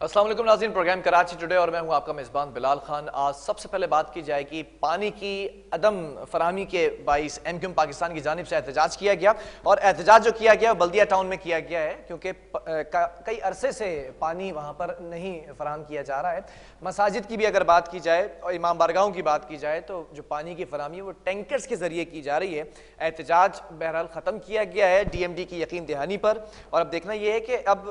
अस्सलाम वालेकुम नाज़रीन, प्रोग्राम कराची टुडे और मैं हूं आपका मेज़बान बिलाल खान। आज सबसे पहले बात की जाएगी पानी की अदम फराहमी के बाइस एमक्यूएम पाकिस्तान की जानिब से एहतजाज किया गया और एहतजाज जो किया गया बल्दिया टाउन में किया गया है क्योंकि कई अरसे से पानी वहां पर नहीं फराहम किया जा रहा है। मसाजिद की भी अगर बात की जाए और इमाम बारगाहों की बात की जाए तो जो पानी की फराहमी है वो टैंकर्स के जरिए की जा रही है। एहतजाज बहरहाल ख़त्म किया गया है DMD की यकीन दहानी पर, और अब देखना यह है कि अब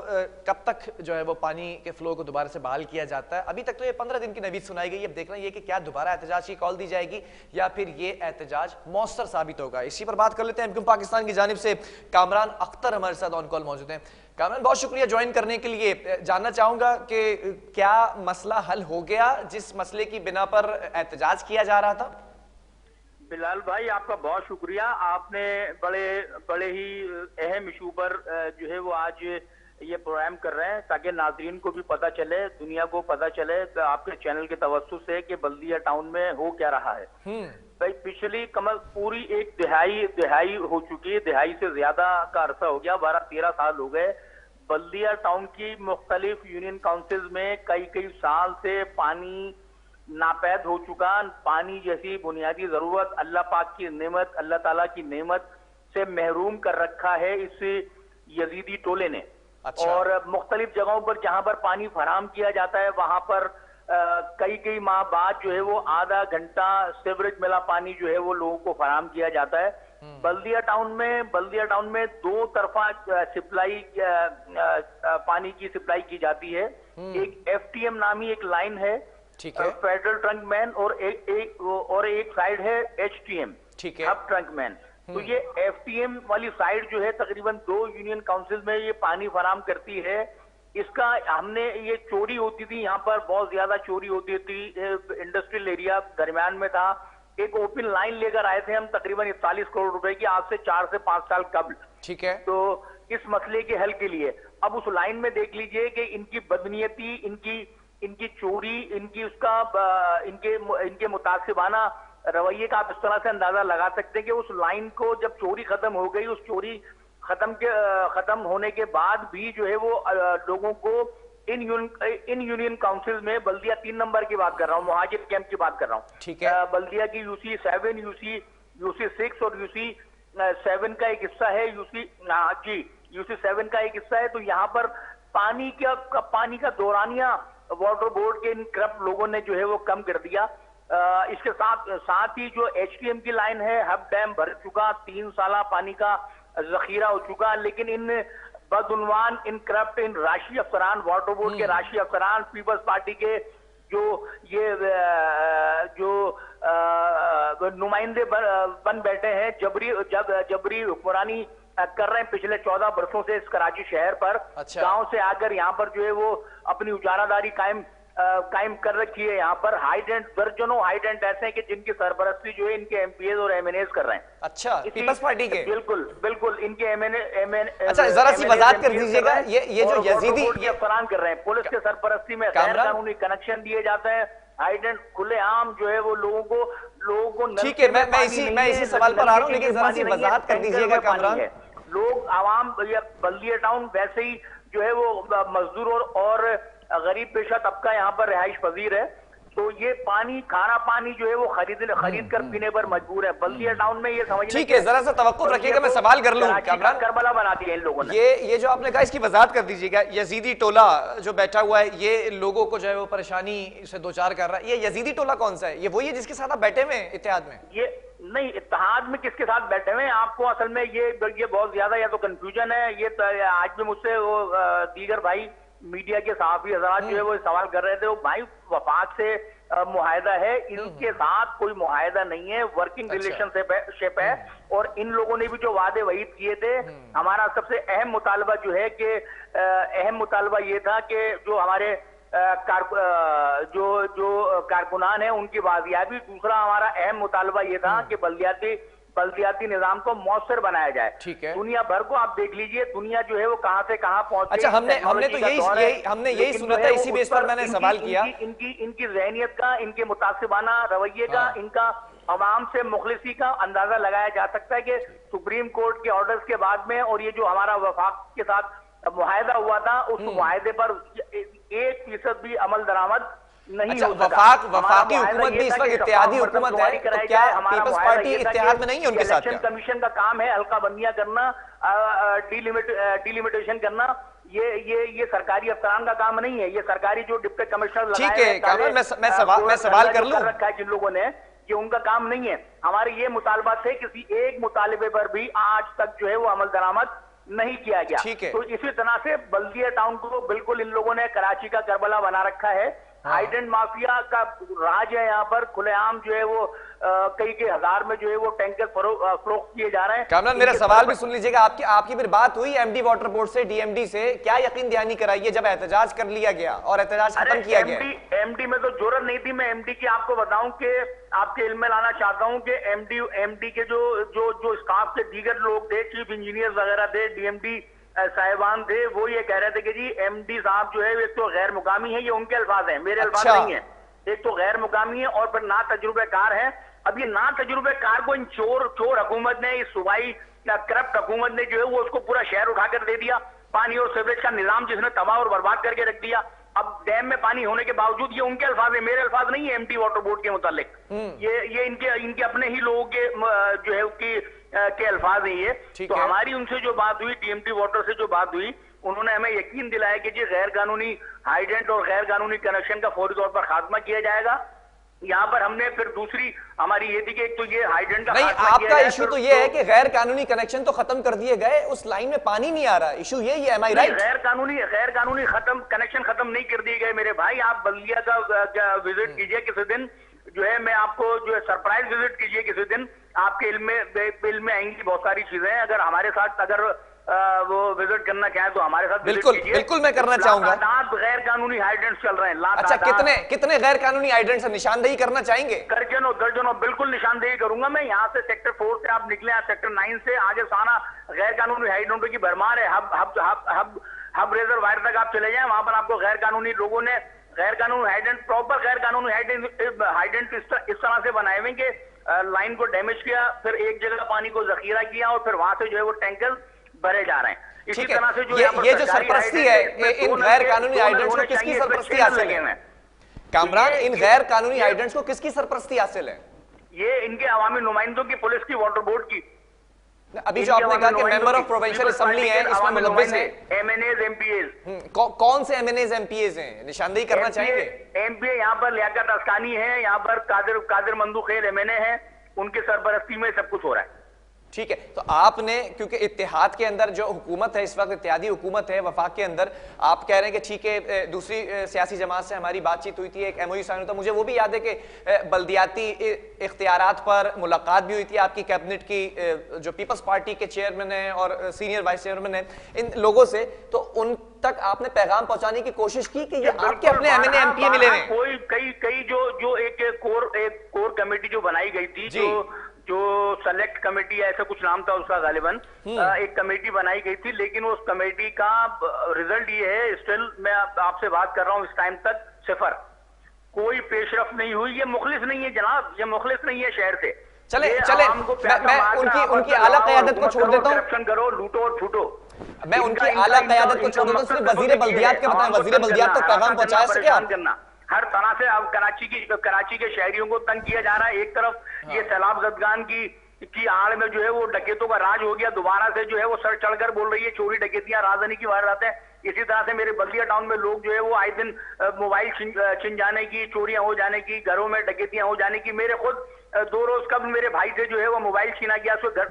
कब तक जो है वो पानी के फ्लो को दोबारा से बहाल किया जाता है। अभी तक तो ये 15 दिन की नवीद सुनाई गई, अब देखना ये कि क्या दोबारा एहतजाज की कॉल दी जाएगी या फिर ये एहतजाज मौसर साबित होगा। इसी पर बात कर लेते हैं। एमक्यूएम पाकिस्तान की जानिब से कामरान अख्तर हमारे साथ ऑन कॉल मौजूद हैं। कामरान, बहुत शुक्रिया ज्वाइन करने के लिए। जानना चाहूंगा कि क्या मसला हल हो गया जिस मसले की बिना पर एहतजाज किया जा रहा था? बिलाल भाई, आपका बहुत शुक्रिया। आपने बड़े बड़े ही अहम इशू पर जो है वो आज ये प्रोग्राम कर रहे हैं ताकि नाजरीन को भी पता चले, दुनिया को पता चले आपके चैनल के तवज्जुह से कि बल्दिया टाउन में हो क्या रहा है। भाई पिछली कमल पूरी एक दिहाई हो चुकी है, दिहाई से ज्यादा का अरसा हो गया, 12-13 साल हो गए। बल्दिया टाउन की मुख्तलिफ यूनियन काउंसिल में कई साल से पानी नापैद हो चुका। पानी जैसी बुनियादी जरूरत, अल्लाह पाक की नेमत, अल्लाह ताला की नेमत से महरूम कर रखा है इस यजीदी टोले ने। अच्छा। और मुख्तलिफ जगहों पर जहां पर पानी फराहम किया जाता है वहां पर कई माह बाद जो है वो आधा घंटा सीवरेज मिला पानी जो है वो लोगों को फराहम किया जाता है। बल्दिया टाउन में दो तरफा सप्लाई पानी की सप्लाई की जाती है। एक FTM नामी एक लाइन है, ठीक है, फेडरल ट्रंक मैन, और एक साइड है HTM, ठीक है, हब ट्रंक मैन। तो ये FTM वाली साइड जो है तकरीबन 2 यूनियन काउंसिल में ये पानी फराहम करती है। इसका हमने ये चोरी होती थी, यहाँ पर बहुत ज्यादा चोरी होती थी, इंडस्ट्रियल एरिया दरमियान में था। एक ओपन लाइन लेकर आए थे हम तकरीबन 41 करोड़ रुपए की, आज से 4 से 5 साल कबल। ठीक है। तो इस मसले के हल के लिए अब उस लाइन में देख लीजिए कि इनकी बदनीयती, इनकी चोरी, इनके मुतासिबाना रवैये का आप इस तरह से अंदाजा लगा सकते हैं कि उस लाइन को जब चोरी खत्म हो गई, उस चोरी खत्म होने के बाद भी जो है वो लोगों को इन यूनियन काउंसिल में, बल्दिया 3 नंबर की बात कर रहा हूँ, मुहाजिर कैंप की बात कर रहा हूँ, ठीक है, बल्दिया की UC7, UC6 और UC7 का एक हिस्सा है, UC7 का एक हिस्सा है। तो यहाँ पर पानी का दौरानिया वाटर बोर्ड के इन करप्ट लोगों ने जो है वो कम कर दिया। इसके साथ ही जो HTM की लाइन है, हब डैम भर चुका, 3 साल पानी का जखीरा हो चुका, लेकिन इन बदउनवान, इन करप्ट, इन राशि अफसरान, वाटर बोर्ड के राशि अफसरान, पीपल्स पार्टी के नुमाइंदे बन बैठे हैं, जबरी हुक्मरानी कर रहे हैं पिछले 14 बरसों से इस कराची शहर पर। अच्छा। गांव से आकर यहाँ पर जो है वो अपनी उजारादारी कायम कर रखी है। यहाँ पर दर्जनों हाइडेंट ऐसे हैं कि जिनकी सरपरस्ती जो है इनके MPs और MNAs कर रहे हैं। अच्छा, पीपल्स पार्टी के? बिल्कुल इनके MNA। अच्छा, जरा सी वजाहत कर दीजिएगा, ये जो यजीदी अफसरान कर रहे हैं, पुलिस के सरपरस्ती में गैर कानूनी कनेक्शन दिए जाते हैं, हाइडेंट खुलेआम जो है वो लोगों को ठीक है, मैं इसी सवाल पर आ रहा हूँ, लेकिन जरा सी वजाहत कर दीजिएगा कामरान। लोग आवाम, बल्दिया टाउन वैसे ही जो है वो मजदूर और गरीब पेशा तबका यहाँ पर रिहाइश पजीर है। तो ये खारा पानी जो है वो खरीद कर पीने पर मजबूर है। बल्दिया टाउन में ये समझ, ठीक है, जरा सा तवक्कुफ रखिएगा, मैं सवाल कर लूं। कामरान, करबला बना दिया इन लोगों ने। ये जो आपने कहा इसकी वजाहत कर दीजिएगा। यजीदी टोला जो बैठा हुआ है, ये लोगों को जो है वो परेशानी से दो चार कर रहा है, ये यजीदी टोला कौन सा है? ये वही है जिसके साथ आप बैठे हुए हैं इत्तेहाद में? ये नहीं, इत्तेहाद में किसके साथ बैठे हुए हैं आपको असल में ये बहुत ज्यादा या तो कंफ्यूजन है। ये आज भी मुझसे वो दीगर भाई मीडिया के सहाफी हजरात जो है वो सवाल कर रहे थे। वो भाई वफाक से मुआहदा है, इनके साथ कोई मुआहदा नहीं है, वर्किंग रिलेशनशिप है। और इन लोगों ने भी जो वादे वहीद किए थे, हमारा सबसे अहम मुतालबा जो है कि अहम मुतालबा ये था कि जो हमारे कारकुनान है उनकी बाजियाबी। दूसरा हमारा अहम मुतालबा ये था कि बल्दियाती निजाम को मौसर बनाया जाए। ठीक है, दुनिया भर को आप देख लीजिए, दुनिया जो है वो कहां से कहां पहुंच गई। अच्छा, हमने तो यही सुना था, इसी बेस पर मैंने सवाल किया। इनकी ज़हनियत का, इनके मुतासिबाना रवैये का, इनका अवाम से मुखलिसी का अंदाजा लगाया जा सकता है कि सुप्रीम कोर्ट के ऑर्डर्स के बाद में और ये जो हमारा वफाक के साथ मुआहदा हुआ था, उस मुआहदे पर 1% भी अमल दरामद नहीं अच्छा, हो सका। वफाकी हुकूमत भी इस वक्त इत्तेहादी हुकूमत है, तो क्या पीपल्स पार्टी इत्तेहाद में नहीं है उनके साथ? इलेक्शन कमीशन का काम है हल्का बंदियां करना, डिलिमिटेशन करना, ये सरकारी अफसरान का काम नहीं है। ये सरकारी जो डिप्टी कमिश्नर ठीक है कामरान, मैं सवाल कर लूं? रखा है जिन लोगों ने, ये उनका काम नहीं है। हमारे ये मुतालबा थे, किसी एक मुतालबे पर भी आज तक जो है वो अमल दरामद नहीं किया गया। ठीक है। तो इसी तरह से बल्दिया टाउन को बिल्कुल इन लोगों ने कराची का करबला बना रखा है। हाइडेंट माफिया का राज है यहाँ पर, खुलेआम जो है वो कई के हजार में जो है वो टैंकर फरोख्त किए जा रहे हैं। कामरान, मेरा सवाल भी सुन लीजिएगा। आपकी फिर बात हुई एमडी वाटर बोर्ड से, डीएमडी से, क्या यकीन दहानी कराइए जब एहतजाज कर लिया गया और एहतजाज खत्म किया गया? एमडी में तो जरूरत नहीं थी। मैं एमडी की आपको बताऊं कि आपके इल्म में लाना चाहता हूं कि एमडी के जो स्टाफ के दीगर लोग थे, चीफ इंजीनियर वगैरह थे, डीएमडी साहिबान थे, वो ये कह रहे थे कि जी एमडी साहब जो है एक तो गैर मुकामी है, ये उनके अल्फाज हैं, मेरे अल्फाज नहीं है। एक तो गैर मुकामी है और फिर ना तजुर्बेकार है। अब ये ना तजुर्बेकार को इन चोर हुकूमत ने, इस सूबाई करप्ट हुकूमत ने जो है वो उसको पूरा शहर उठाकर दे दिया। पानी और सीवरेज का निजाम जिसने तबाह और बर्बाद करके रख दिया। अब डैम में पानी होने के बावजूद, ये उनके अल्फाज है, मेरे अल्फाज नहीं है एमडी वाटर बोर्ड के मुतालिक। ये इनके अपने ही लोगों के जो है उसकी के अल्फाज हैं ये। तो हमारी उनसे जो बात हुई, डीएमडी वाटर से जो बात हुई, उन्होंने हमें यकीन दिलाया कि जी गैर कानूनी हाइडेंट और गैर कानूनी कनेक्शन का फौरी तौर पर खात्मा किया जाएगा। यहाँ पर हमने फिर दूसरी हमारी ये थी कि एक तो ये हाइडेंट का नहीं, आपका इशू तो ये है कि गैर कानूनी कनेक्शन तो खत्म कर दिए गए, उस लाइन में पानी नहीं आ रहा। इशू ये है, एम आई राइट? गैर कानूनी कनेक्शन खत्म नहीं कर दिए गए मेरे भाई। आप बल्दिया का विजिट कीजिए किसी दिन, जो है मैं आपको जो है सरप्राइज विजिट कीजिए किसी दिन, आपके इल्म में आएंगी बहुत सारी चीजें। अगर हमारे साथ अगर वो विजिट करना चाहे तो हमारे साथ बिल्कुल मैं करना चाहूंगा। गैर कानूनी हाइडेंट्स चल रहे हैं। अच्छा, कितने गैर कानूनी हाइडेंट्स निशानदेही करना चाहेंगे? दर्जनों बिल्कुल निशानदेही करूंगा मैं। यहाँ से सेक्टर 4 से आप निकले, सेक्टर 9 से आगे साना गैर कानूनी हाइडेंटों की भरमार है। हब रिजर्वायर तक आप चले जाए, वहां पर आपको गैर कानूनी लोगों ने गैर कानूनी हाइडेंट, प्रॉपर गैर कानूनी हाइडेंट इस तरह से बनाए हुए कि लाइन को डैमेज किया, फिर एक जगह पानी को जखीरा किया और फिर वहां से जो है वो टैंकर भरे जा रहे हैं। इसी तरह से जो ये जो सरपरस्ती है, इन गैर कानूनी हाइडेंट्स को किसकी सरपरस्ती हासिल है? कामरान, इन गैर कानूनी हाइडेंट्स को किसकी सरपरस्ती हासिल है? ये इनके अवामी नुमाइंदों की, पुलिस की, वाटर बोर्ड की। अभी जो आपने कहा कि मेंबर ऑफ प्रोविंशियल असेंबली है, इसमें मुलव्विस है एमएनएज, एमपीएज। कौन से एमएनएज, एमपीएज हैं? निशानदेही करना चाहेंगे? एमपीए यहाँ पर लियाकत अस्कानी है, यहाँ पर कादिर मंदूखेल एमएनए है, उनके सरपरस्ती में सब कुछ हो रहा है। ठीक है, तो आपने, क्योंकि इत्तेहाद के अंदर जो हुकूमत है इस वक्त, इत्तेहादी हुकूमत है वफाक के अंदर, आप कह रहे हैं कि ठीक है, दूसरी सियासी जमात से हमारी बातचीत हुई थी, एक एमओयू साइन था। मुझे वो भी याद है कि बल्दियाती इख्तियारात पर मुलाकात भी हुई थी आपकी कैबिनेट की जो पीपल्स पार्टी के चेयरमैन हैं और सीनियर वाइस चेयरमैन हैं, इन लोगों से। तो उन तक आपने पैगाम पहुंचाने की कोशिश की कि ये आपके अपने एमएनए, एमपीए मिले हैं? कई जो एक कोर कमेटी जो बनाई गई थी, जो सेलेक्ट कमेटी ऐसा कुछ नाम था उसका गालिबन, एक कमेटी बनाई गई थी, लेकिन उस कमेटी का रिजल्ट ये है, स्टिल मैं आपसे बात कर रहा हूं इस टाइम तक, सिफर, कोई पेशरफ नहीं हुई। ये मुखलिस नहीं है जनाब, ये मुखलिस नहीं है शहर से। चले मैं उनकी आला क़यादत को छोड़ देता हूं। करप्शन करो, लूटो और छूटो। मैं उनकी आला क़यादत को छोड़ देता हूं, सिर्फ वजीर बल्दियात के बताएं, वजीर बल्दियात तक पैगाम पहुंचाया सके आप? हर तरह से अब कराची के शहरियों को तंग किया जा रहा है। एक तरफ ये सैलाब जदगान की आड़ में जो है वो डकैतों का राज हो गया, दोबारा से जो है वो सर चढ़कर बोल रही है चोरी डकैतियां, राजधानी की वारदातें। इसी तरह से मेरे बल्दिया टाउन में लोग जो है वो आए दिन मोबाइल छिन जाने की, चोरियां हो जाने की, घरों में डकैतियां हो जाने की। मेरे खुद 2 रोज कब मेरे भाई से जो है वो मोबाइल छीना गया उसके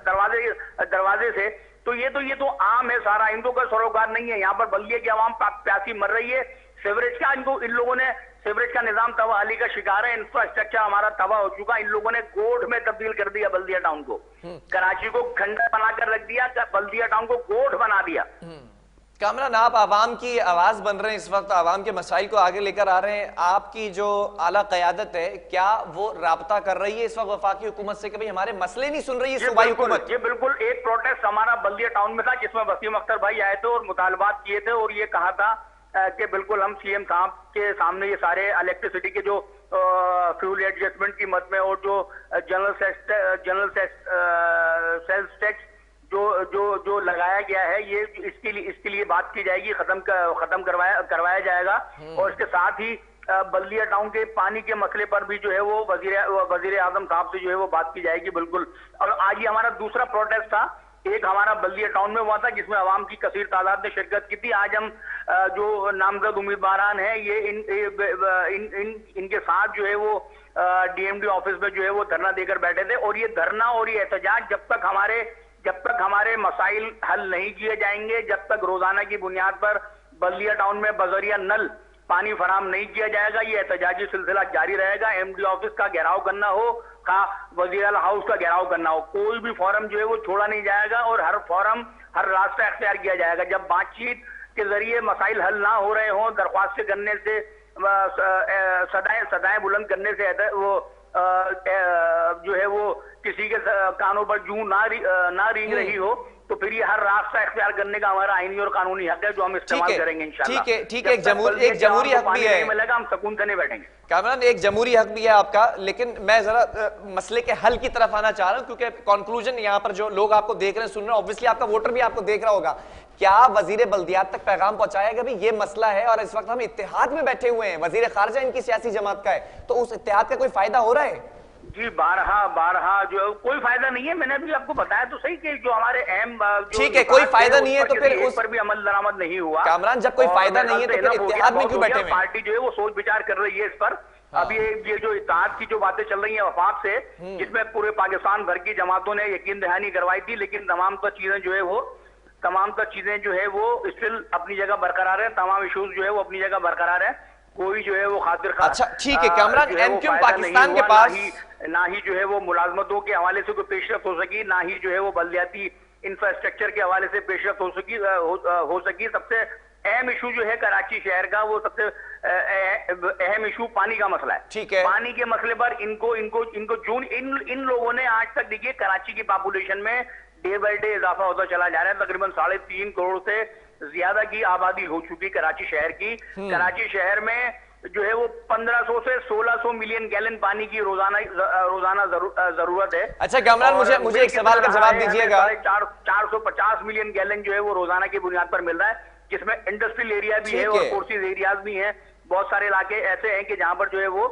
दरवाजे से। तो ये तो आम है सारा, इनको का सरोकार नहीं है। यहाँ पर बल्दिया की आवाम प्यासी मर रही है। सीवरेज का इन लोगों ने सीवरेज का निजाम तबाही का शिकार है, इंफ्रास्ट्रक्चर हमारा तबाह हो चुका। इन लोगों ने गोढ़ में तब्दील कर दिया बल्दिया टाउन को, कराची को खंडर बनाकर रख दिया, बल्दिया टाउन को गोढ़ बना दिया। कामरान, आप आवाम की आवाज बन रहे हैं इस वक्त, आवाम के मसाइल को आगे लेकर आ रहे हैं। आपकी जो आला क़यादत है, क्या वो राब्ता कर रही है इस वक्त वफाकी हुकूमत से कि भाई हमारे मसले नहीं सुन रही है सूबाई हुकूमत? ये बिल्कुल एक प्रोटेस्ट हमारा बल्दिया टाउन में था, जिसमें वसीम अख्तर भाई आए थे और मुतालबात किए थे और ये कहा था कि बिल्कुल हम सीएम साहब के सामने ये सारे इलेक्ट्रिसिटी के जो फ्यूल एडजस्टमेंट की मद में और जो जनरल सेल्स टैक्स जो लगाया गया है, ये इसके लिए बात की जाएगी, खत्म करवाया जाएगा। और इसके साथ ही बल्दिया टाउन के पानी के मसले पर भी जो है वो वजीर आजम साहब से जो है वो बात की जाएगी, बिल्कुल। और आज ही हमारा दूसरा प्रोटेस्ट था, एक हमारा बल्दिया टाउन में हुआ था, जिसमें आवाम की कसीर तादाद ने शिरकत की थी। आज हम जो नामजद उम्मीदवारान हैं, ये इनके साथ जो है वो डीएमडी ऑफिस में जो है वो धरना देकर बैठे थे। और ये धरना और ये एहतजाज जब तक हमारे मसाइल हल नहीं किए जाएंगे, जब तक रोजाना की बुनियाद पर बल्दिया टाउन में बजरिया नल पानी फराम नहीं किया जाएगा, ये एहतजाजी सिलसिला जारी रहेगा। एमडी ऑफिस का घेराव करना हो, वजीर हाउस का घेराव करना हो, कोई भी फोरम जो है वो छोड़ा नहीं जाएगा और हर रास्ता अख्तियार किया जाएगा। जब बातचीत के जरिए मसाइल हल ना हो रहे हों, दरख्वास्त करने से, सदाएं बुलंद करने से वो जो है वो किसी के कानों पर जूं ना रींग रही हो, तो फिर ये हर रास्ता इख्तियार करने का हमारा आईनी और कानूनी हक है, जो हम इस्तेमाल करेंगे इंशाल्लाह। ठीक है, एक जमहूरी हक भी है, मिलेगा, हम सुकून से नहीं बैठेंगे। कामरान, एक जमहूरी हक भी है आपका, लेकिन मैं जरा मसले के हल की तरफ आना चाह रहा हूं, क्योंकि कंक्लूजन यहाँ पर जो लोग आपको देख रहे हैं, सुन रहे हैं, ऑब्वियसली आपका वोटर भी आपको देख रहा होगा। क्या वजीर बल्दियात तक पैगाम पहुंचाएगा भी ये मसला है और इस वक्त हम इत्तेहाद में बैठे हुए हैं, वजीर खारजा इनकी सियासी जमात का है, तो उस इत्तेहाद का कोई फायदा हो रहा है? जी, बारहा जो कोई फायदा नहीं है। मैंने भी आपको बताया तो सही कि जो हमारे अहम, ठीक है, कोई फायदा नहीं है तो फिर उस पर भी अमल दरामद नहीं हुआ। कामरान, जब कोई फायदा नहीं है तो फिर इत्तेहाद में क्यों बैठे हुए? पार्टी जो है वो सोच विचार कर रही है इस पर। अब ये जो इत्तेहाद की जो बातें चल रही है वफाक से, जिसमें पूरे पाकिस्तान भर की जमातों ने यकीन दहानी करवाई थी, लेकिन तमाम चीजें जो है वो स्टिल अपनी जगह बरकरार है, तमाम इशूज जो है वो अपनी जगह बरकरार है। कोई जो है वो खातिर अच्छा, ठीक है कामरान, एमक्यूएम पाकिस्तान के पास ना ही जो है वो मुलाजमतों के हवाले से कोई पेशरफ हो सकी, ना ही जो है वो बल्दियाती इंफ्रास्ट्रक्चर के हवाले से पेशरफ हो सकी। सबसे अहम इशू जो है कराची शहर का, वो सबसे अहम इशू पानी का मसला है। ठीक है, पानी के मसले पर इनको इन लोगों ने आज तक, देखिए, कराची की पॉपुलेशन में डे बाय डे इजाफा होता चला जा रहा है। तकरीबन 3.5 करोड़ से ज्यादा की आबादी हो चुकी कराची शहर की। कराची शहर में जो है वो 1500 से 1600 मिलियन गैलन पानी की रोजाना जरूरत है। अच्छा कामरान, मुझे एक सवाल का जवाब दीजिएगा। 450 मिलियन गैलन जो है वो रोजाना की बुनियाद पर मिल रहा है, जिसमें इंडस्ट्रियल एरिया भी है और कोर्सेज एरियाज भी हैं। बहुत सारे इलाके ऐसे हैं कि जहां पर जो है वो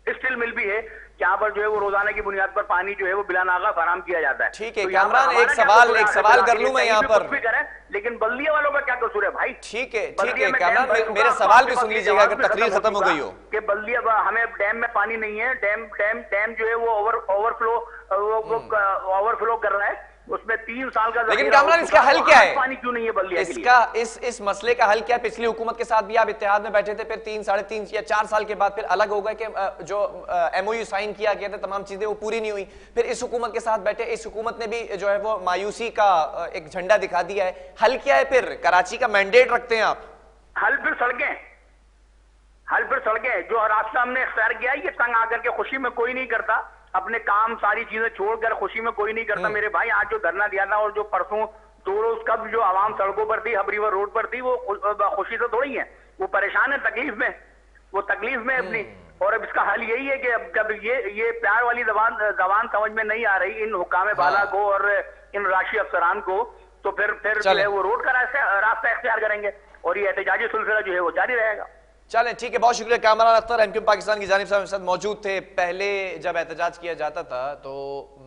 स्टील मिल भी है, जहां पर जो है वो रोजाना की बुनियाद पर पानी जो है वो बिला नागा फराहम किया जाता है। ठीक है कामरान, एक सवाल कर लूं मैं यहाँ पर, भी करें, लेकिन बल्दिया वालों का क्या कसूर है भाई? ठीक है कामरान, मेरे सवाल भी सुन लीजिएगा अगर तकरीर खत्म हो गई हो। कि बल्दिया, हमें डैम में पानी नहीं है, डैम जो है वो ओवरफ्लो कर रहा है, उसमें 3 साल का। लेकिन कामरान, इसका हल क्या है? पानी क्यों नहीं है बल्दिया के लिए? इसका इस मसले का हल क्या है? पिछली हुकूमत के साथ भी आप इत्तेहाद में बैठे थे, फिर 3, 3.5 या 4 साल के बाद फिर अलग हो गए कि जो MOU साइन किया गया था, तमाम चीजें वो पूरी नहीं हुई। फिर इस हुकूमत के साथ बैठे, इस हुकूमत ने भी जो है वो मायूसी का एक झंडा दिखा दिया है। हल क्या है फिर? कराची का मैंडेट रखते हैं आप? हल फिर सड़कें जो रास्ता हमने इख्तियार किया है, ये तंग आकर के खुशी में कोई नहीं करता, अपने काम सारी चीजें छोड़कर खुशी में कोई नहीं करता। मेरे भाई, आज जो धरना दिया था और जो परसों 2 रोज कब जो आवाम सड़कों पर थी, हब रिवर रोड पर थी, वो खुशी से थोड़ी है, वो परेशान है, तकलीफ में अपनी। और अब इसका हल यही है कि अब जब ये प्यार वाली जबान समझ में नहीं आ रही इन हुकाम बाला को और इन राशि अफसरान को, तो फिर जो है वो रोड का रास्ता इख्तियार करेंगे और ये एहतजाजी सिलसिला जो है वो जारी रहेगा। चलें, ठीक है, बहुत शुक्रिया। कामरान अख्तर एमक्यूएम पाकिस्तान की जानिब से हमारे साथ मौजूद थे। पहले जब एहतजाज किया जाता था तो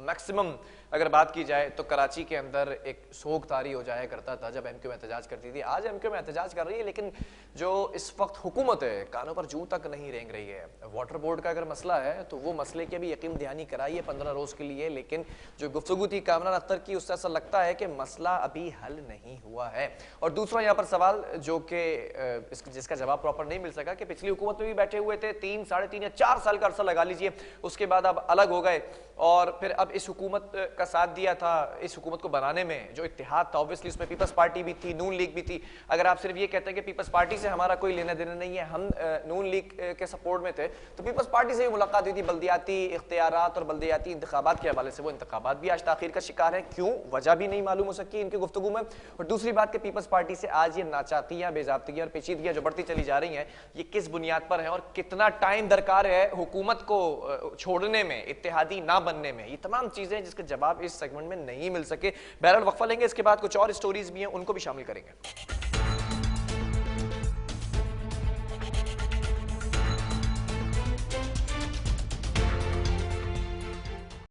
मैक्सिमम अगर बात की जाए तो कराची के अंदर एक सोग तारी हो जाया करता था जब एमक्यूएम एहतजाज करती थी। आज एमक्यूएम एहतजाज कर रही है, लेकिन जो इस वक्त हुकूमत है, कानों पर जूं तक नहीं रेंग रही है। वाटर बोर्ड का अगर मसला है तो वो मसले की भी यकीन दहानी कराई है 15 रोज के लिए, लेकिन जो गुफ्तगू थी कामरान अख्तर की, उससे ऐसा लगता है कि मसला अभी हल नहीं हुआ है। और दूसरा यहाँ पर सवाल जो कि जिसका जवाब प्रॉपर नहीं मिल सका कि पिछली हुकूमत में भी बैठे हुए थे 3, 3.5 या 4 साल का अरसा लगा लीजिए, उसके बाद अब अलग हो गए और फिर अब इस हुकूमत का साथ दिया था। इस हुकूमत को बनाने में जो इत्तेहाद था, ऑब्वियसली उसमें पीपल्स पार्टी भी थी, नून लीग भी थी। अगर आप सिर्फ ये कहते हैं कि पीपल्स पार्टी से हमारा कोई लेना देना नहीं है, हम नून लीग के सपोर्ट में थे, तो पीपल्स पार्टी से भी मुलाकात हुई थी। बल्दियाती इख्तियारात और बल्दियाती इंतखाबात के हवाले से, वो इंतखाबात भी आज ताखीर का शिकार है, क्यों वजह भी नहीं मालूम हो सकी इनके गुफ्तगू में। और दूसरी बात कि पीपल्स पार्टी से आज ये नाचाकियां, बेजाब्तियां और पेचीदगियां जो बढ़ती चली जा रही हैं, ये किस बुनियाद पर है और कितना टाइम दरकार है हुकूमत को छोड़ने में, इत्तेहादी ना बनने में, ये तमाम चीजें जिसके जवाब साहब इस सेगमेंट में नहीं मिल सके। बहरहाल वक्फा लेंगे, इसके बाद कुछ और स्टोरीज भी हैं, उनको भी शामिल करेंगे।